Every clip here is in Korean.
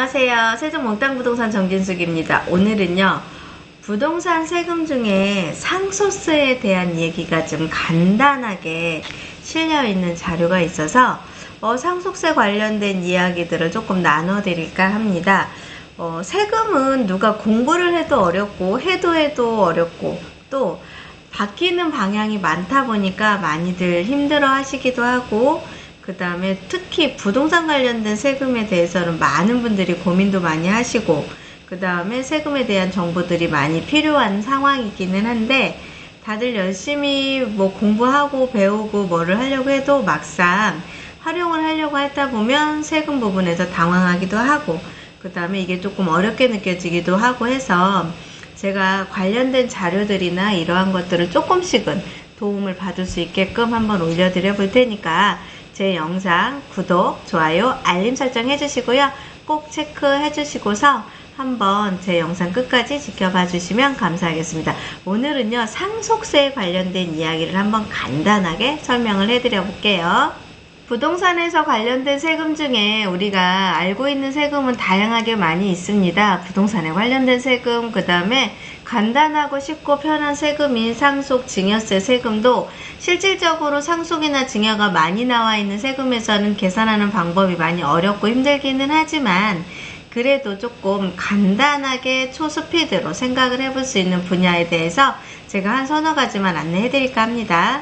안녕하세요. 세종몽땅부동산 정진숙입니다. 오늘은요, 부동산 세금 중에 상속세에 대한 얘기가 좀 간단하게 실려있는 자료가 있어서 상속세 관련된 이야기들을 조금 나눠드릴까 합니다. 세금은 누가 공부를 해도 어렵고 해도 어렵고 또 바뀌는 방향이 많다 보니까 많이들 힘들어 하시기도 하고, 그 다음에 특히 부동산 관련된 세금에 대해서는 많은 분들이 고민도 많이 하시고, 그 다음에 세금에 대한 정보들이 많이 필요한 상황이기는 한데, 다들 열심히 공부하고 배우고 뭐를 하려고 해도 막상 활용을 하려고 하다 보면 세금 부분에서 당황하기도 하고, 그 다음에 이게 조금 어렵게 느껴지기도 하고 해서 제가 관련된 자료들이나 이러한 것들을 조금씩은 도움을 받을 수 있게끔 한번 올려드려 볼 테니까 제 영상 구독, 좋아요, 알림 설정 해주시고요. 꼭 체크해 주시고서 한번 제 영상 끝까지 지켜봐 주시면 감사하겠습니다. 오늘은요, 상속세에 관련된 이야기를 한번 간단하게 설명을 해드려 볼게요. 부동산에서 관련된 세금 중에 우리가 알고 있는 세금은 다양하게 많이 있습니다. 부동산에 관련된 세금, 그 다음에 간단하고 쉽고 편한 세금인 상속, 증여세 세금도 실질적으로 상속이나 증여가 많이 나와 있는 세금에서는 계산하는 방법이 많이 어렵고 힘들기는 하지만 그래도 조금 간단하게 초스피드로 생각을 해볼 수 있는 분야에 대해서 제가 한 서너 가지만 안내해 드릴까 합니다.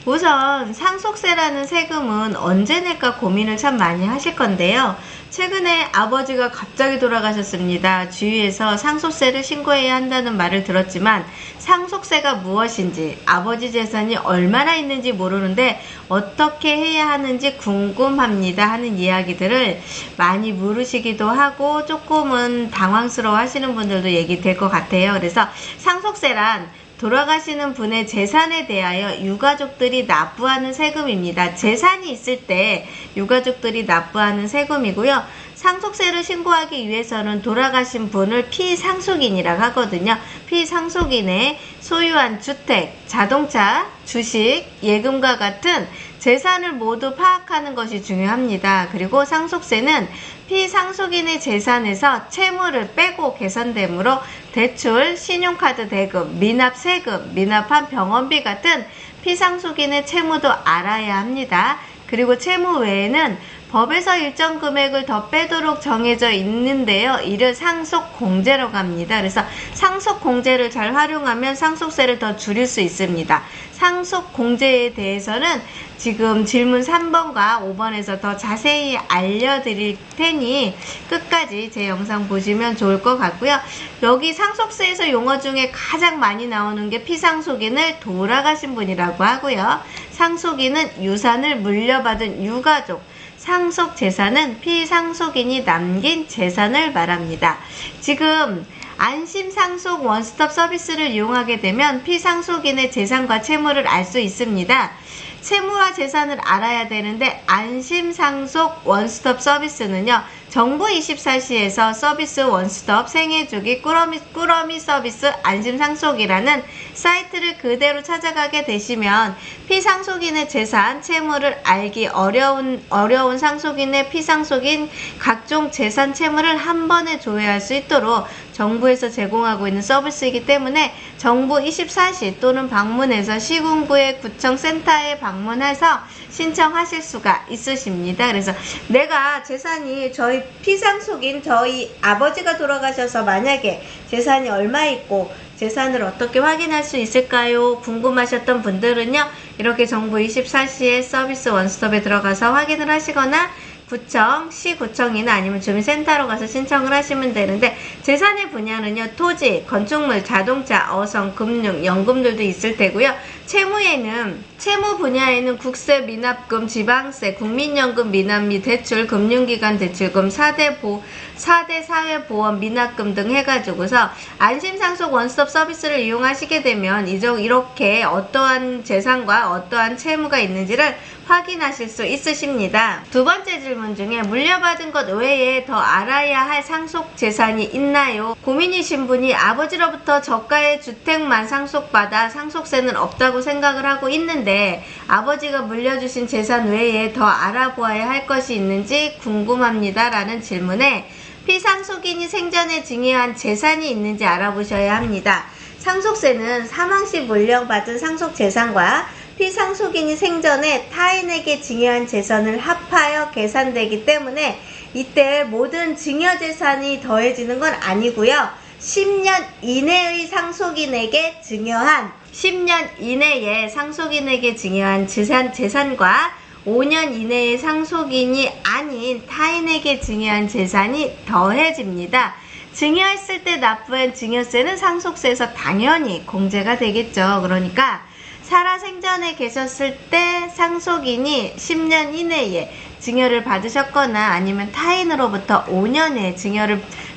우선 상속세라는 세금은 언제 낼까 고민을 참 많이 하실 건데요. 최근에 아버지가 갑자기 돌아가셨습니다. 주위에서 상속세를 신고해야 한다는 말을 들었지만 상속세가 무엇인지, 아버지 재산이 얼마나 있는지 모르는데 어떻게 해야 하는지 궁금합니다 하는 이야기들을 많이 물으시기도 하고 조금은 당황스러워 하시는 분들도 얘기 될 것 같아요. 그래서 상속세란 돌아가시는 분의 재산에 대하여 유가족들이 납부하는 세금입니다. 재산이 있을 때 유가족들이 납부하는 세금이고요. 상속세를 신고하기 위해서는 돌아가신 분을 피상속인이라고 하거든요. 피상속인의 소유한 주택, 자동차, 주식, 예금과 같은 재산을 모두 파악하는 것이 중요합니다. 그리고 상속세는 피상속인의 재산에서 채무를 빼고 계산되므로 대출, 신용카드 대금, 미납세금, 미납한 병원비 같은 피상속인의 채무도 알아야 합니다. 그리고 채무 외에는 법에서 일정 금액을 더 빼도록 정해져 있는데요. 이를 상속공제라고 합니다. 그래서 상속공제를 잘 활용하면 상속세를 더 줄일 수 있습니다. 상속공제에 대해서는 지금 질문 3번과 5번에서 더 자세히 알려드릴 테니 끝까지 제 영상 보시면 좋을 것 같고요. 여기 상속세에서 용어 중에 가장 많이 나오는 게 피상속인을 돌아가신 분이라고 하고요. 상속인은 유산을 물려받은 유가족, 상속 재산은 피상속인이 남긴 재산을 말합니다. 지금 안심상속 원스톱 서비스를 이용하게 되면 피상속인의 재산과 채무를 알 수 있습니다. 채무와 재산을 알아야 되는데 안심상속 원스톱 서비스는요, 정부24시에서 서비스 원스톱 생애주기 꾸러미 서비스 안심상속이라는 사이트를 그대로 찾아가게 되시면 피상속인의 재산, 채무를 알기 어려운 상속인의 피상속인 각종 재산, 채무를 한 번에 조회할 수 있도록 정부에서 제공하고 있는 서비스이기 때문에 정부24시 또는 방문해서 시군구의 구청센터에 방문해서 신청하실 수가 있으십니다. 그래서 내가 재산이 저희 피상속인 저희 아버지가 돌아가셔서 만약에 재산이 얼마 있고 재산을 어떻게 확인할 수 있을까요? 궁금하셨던 분들은요, 이렇게 정부24시에 서비스 원스톱에 들어가서 확인을 하시거나 구청, 시구청이나 아니면 주민센터로 가서 신청을 하시면 되는데, 재산의 분야는요, 토지, 건축물, 자동차, 어성, 금융, 연금들도 있을 테고요. 채무 분야에는 국세, 미납금, 지방세, 국민연금, 미납미, 대출, 금융기관 대출금, 4대 사회보험, 미납금 등 해가지고서 안심상속 원스톱 서비스를 이용하시게 되면 이렇게 어떠한 재산과 어떠한 채무가 있는지를 확인하실 수 있으십니다. 두 번째 질문 중에 물려받은 것 외에 더 알아야 할 상속 재산이 있나요? 고민이신 분이 아버지로부터 저가의 주택만 상속받아 상속세는 없다고 생각을 하고 있는데 아버지가 물려주신 재산 외에 더 알아보아야 할 것이 있는지 궁금합니다 라는 질문에 피상속인이 생전에 증여한 재산이 있는지 알아보셔야 합니다. 상속세는 사망 시 물려받은 상속재산과 피상속인이 생전에 타인에게 증여한 재산을 합하여 계산되기 때문에 이때 모든 증여재산이 더해지는 건 아니고요. 10년 이내의 상속인에게 증여한 10년 이내에 상속인에게 증여한 재산과 5년 이내의 상속인이 아닌 타인에게 증여한 재산이 더해집니다. 증여했을 때 납부한 증여세는 상속세에서 당연히 공제가 되겠죠. 그러니까 살아생전에 계셨을 때 상속인이 10년 이내에 증여를 받으셨거나 아니면 타인으로부터 5년에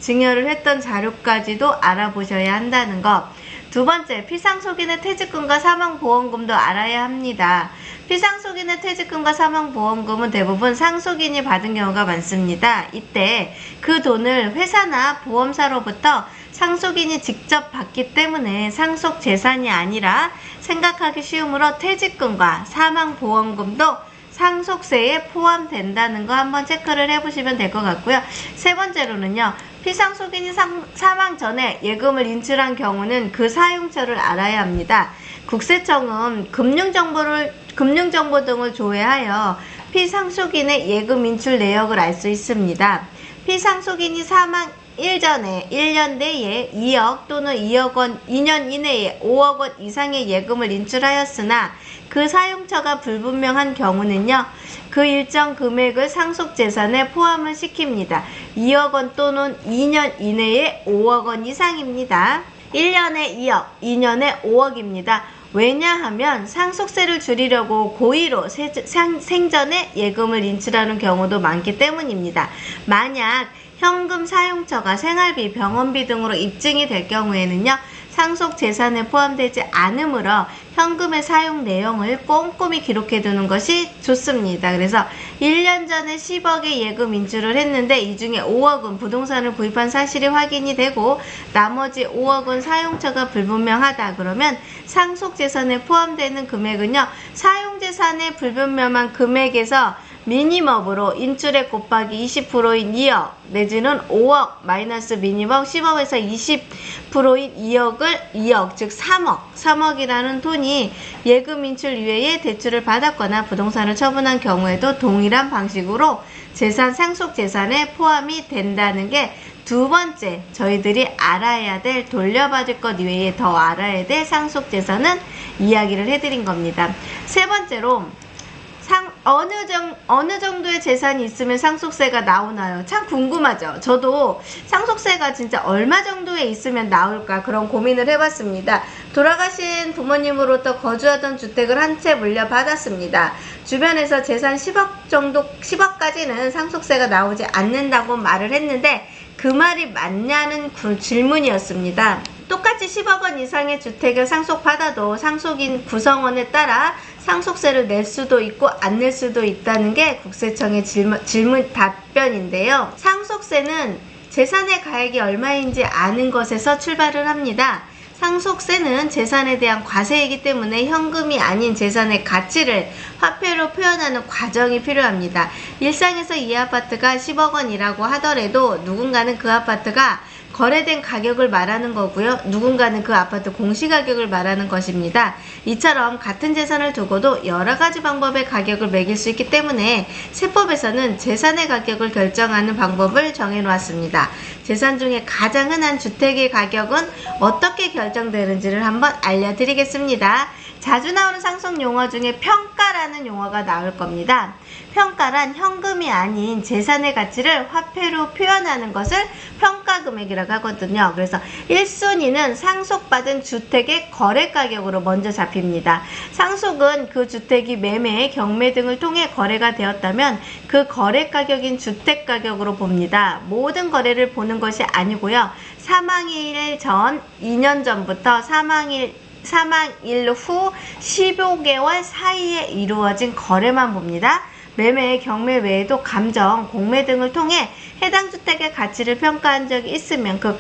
증여를 했던 자료까지도 알아보셔야 한다는 것. 두 번째, 피상속인의 퇴직금과 사망보험금도 알아야 합니다. 피상속인의 퇴직금과 사망보험금은 대부분 상속인이 받은 경우가 많습니다. 이때 그 돈을 회사나 보험사로부터 상속인이 직접 받기 때문에 상속재산이 아니라 생각하기 쉬우므로 퇴직금과 사망보험금도 상속세에 포함된다는 거 한번 체크를 해보시면 될 것 같고요. 세 번째로는요. 피상속인이 사망 전에 예금을 인출한 경우는 그 사용처를 알아야 합니다. 국세청은 금융정보 등을 조회하여 피상속인의 예금 인출 내역을 알 수 있습니다. 피상속인이 사망 일전에 1년 내에 2억 또는 2억 원, 2년 이내에 5억 원 이상의 예금을 인출하였으나 그 사용처가 불분명한 경우는요. 그 일정 금액을 상속재산에 포함을 시킵니다. 2억 원 또는 2년 이내에 5억 원 이상입니다. 1년에 2억, 2년에 5억입니다. 왜냐하면 상속세를 줄이려고 고의로 생전에 예금을 인출하는 경우도 많기 때문입니다. 만약 현금 사용처가 생활비, 병원비 등으로 입증이 될 경우에는요. 상속재산에 포함되지 않으므로 현금의 사용 내용을 꼼꼼히 기록해 두는 것이 좋습니다. 그래서 1년 전에 10억의 예금 인출을 했는데 이 중에 5억은 부동산을 구입한 사실이 확인이 되고 나머지 5억은 사용처가 불분명하다. 그러면 상속재산에 포함되는 금액은요. 사용재산의 불분명한 금액에서 미니멈으로 인출액 곱하기 20%인 2억 내지는 5억 마이너스 미니멈 10억에서 20%인 2억 즉 3억이라는 돈이 예금 인출 이외에 대출을 받았거나 부동산을 처분한 경우에도 동일한 방식으로 상속재산에 포함이 된다는 게 두 번째 저희들이 알아야 될 돌려받을 것 이외에 더 알아야 될 상속재산은 이야기를 해드린 겁니다. 세 번째로 어느 정도의 재산이 있으면 상속세가 나오나요? 참 궁금하죠? 저도 상속세가 진짜 얼마 정도에 있으면 나올까 그런 고민을 해봤습니다. 돌아가신 부모님으로부터 거주하던 주택을 한 채 물려받았습니다. 주변에서 재산 10억까지는 상속세가 나오지 않는다고 말을 했는데 그 말이 맞냐는 질문이었습니다. 똑같이 10억 원 이상의 주택을 상속받아도 상속인 구성원에 따라 상속세를 낼 수도 있고 안 낼 수도 있다는 게 국세청의 질문 답변인데요. 상속세는 재산의 가액이 얼마인지 아는 것에서 출발을 합니다. 상속세는 재산에 대한 과세이기 때문에 현금이 아닌 재산의 가치를 화폐로 표현하는 과정이 필요합니다. 일상에서 이 아파트가 10억 원이라고 하더라도 누군가는 그 아파트가 거래된 가격을 말하는 거고요. 누군가는 그 아파트 공시가격을 말하는 것입니다. 이처럼 같은 재산을 두고도 여러 가지 방법의 가격을 매길 수 있기 때문에 세법에서는 재산의 가격을 결정하는 방법을 정해놓았습니다. 재산 중에 가장 흔한 주택의 가격은 어떻게 결정되는지를 한번 알려드리겠습니다. 자주 나오는 상속 용어 중에 평가라는 용어가 나올 겁니다. 평가란 현금이 아닌 재산의 가치를 화폐로 표현하는 것을 평가금액이라고 하거든요. 그래서 1순위는 상속받은 주택의 거래가격으로 먼저 잡힙니다. 상속은 그 주택이 매매, 경매 등을 통해 거래가 되었다면 그 거래가격인 주택가격으로 봅니다. 모든 거래를 보는 것이 아니고요. 사망일 전 2년 전부터 사망일 후 15개월 사이에 이루어진 거래만 봅니다. 매매, 경매 외에도 감정, 공매 등을 통해 해당 주택의 가치를 평가한 적이 있으면 그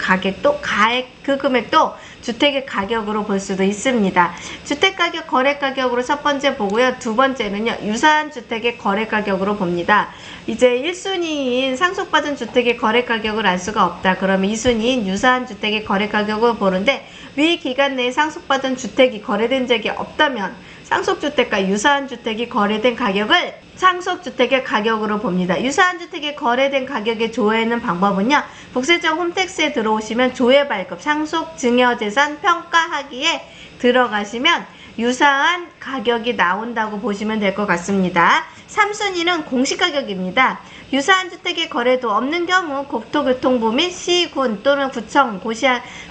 금액도 주택의 가격으로 볼 수도 있습니다. 주택가격, 거래가격으로 첫 번째 보고요. 두 번째는요, 유사한 주택의 거래가격으로 봅니다. 이제 1순위인 상속받은 주택의 거래가격을 알 수가 없다. 그러면 2순위인 유사한 주택의 거래가격을 보는데, 위 기간 내에 상속받은 주택이 거래된 적이 없다면 상속주택과 유사한 주택이 거래된 가격을 상속주택의 가격으로 봅니다. 유사한 주택이 거래된 가격의 조회하는 방법은요. 국세청 홈택스에 들어오시면 조회발급 상속증여재산 평가하기에 들어가시면 유사한 가격이 나온다고 보시면 될 것 같습니다. 3순위는 공시가격입니다. 유사한 주택의 거래도 없는 경우 국토교통부 및 시, 군 또는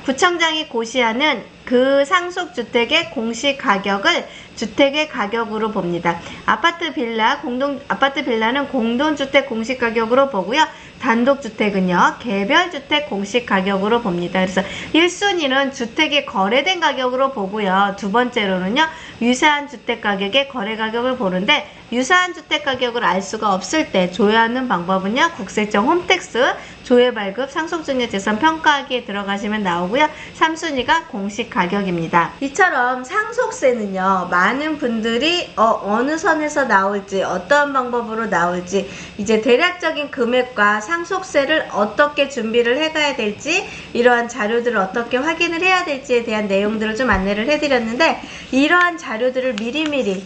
구청장이 고시하는 그 상속주택의 공시가격을 주택의 가격으로 봅니다. 아파트 빌라는 공동주택 공시가격으로 보고요. 단독주택은요, 개별주택 공시가격으로 봅니다. 그래서 1순위는 주택이 거래된 가격으로 보고요. 두 번째로는요, 유사한 주택 가격의 거래 가격을 보는데, 유사한 주택 가격을 알 수가 없을 때 조회하는 방법은요, 국세청 홈택스 조회발급 상속증여재산 평가하기에 들어가시면 나오고요. 3순위가 공시가격입니다. 이처럼 상속세는요, 많은 분들이 어느 선에서 나올지, 어떠한 방법으로 나올지, 이제 대략적인 금액과 상속세를 어떻게 준비를 해가야 될지, 이러한 자료들을 어떻게 확인을 해야 될지에 대한 내용들을 좀 안내를 해드렸는데, 이러한 자료들을 미리미리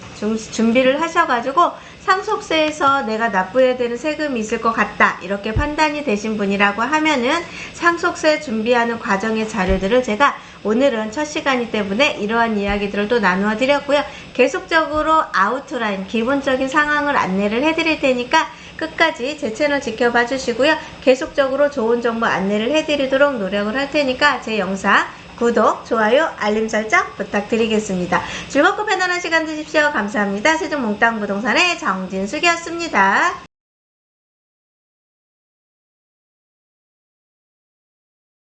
준비를 하셔가지고 상속세에서 내가 납부해야 되는 세금이 있을 것 같다, 이렇게 판단이 되신 분이라고 하면은 상속세 준비하는 과정의 자료들을 제가 오늘은 첫 시간이기 때문에 이러한 이야기들을 또 나누어 드렸고요. 계속적으로 아웃라인 기본적인 상황을 안내를 해드릴 테니까 끝까지 제 채널 지켜봐 주시고요. 계속적으로 좋은 정보 안내를 해드리도록 노력을 할 테니까 제 영상 구독, 좋아요, 알림 설정 부탁드리겠습니다. 즐겁고 편안한 시간 되십시오. 감사합니다. 세종몽땅부동산의 정진숙이었습니다.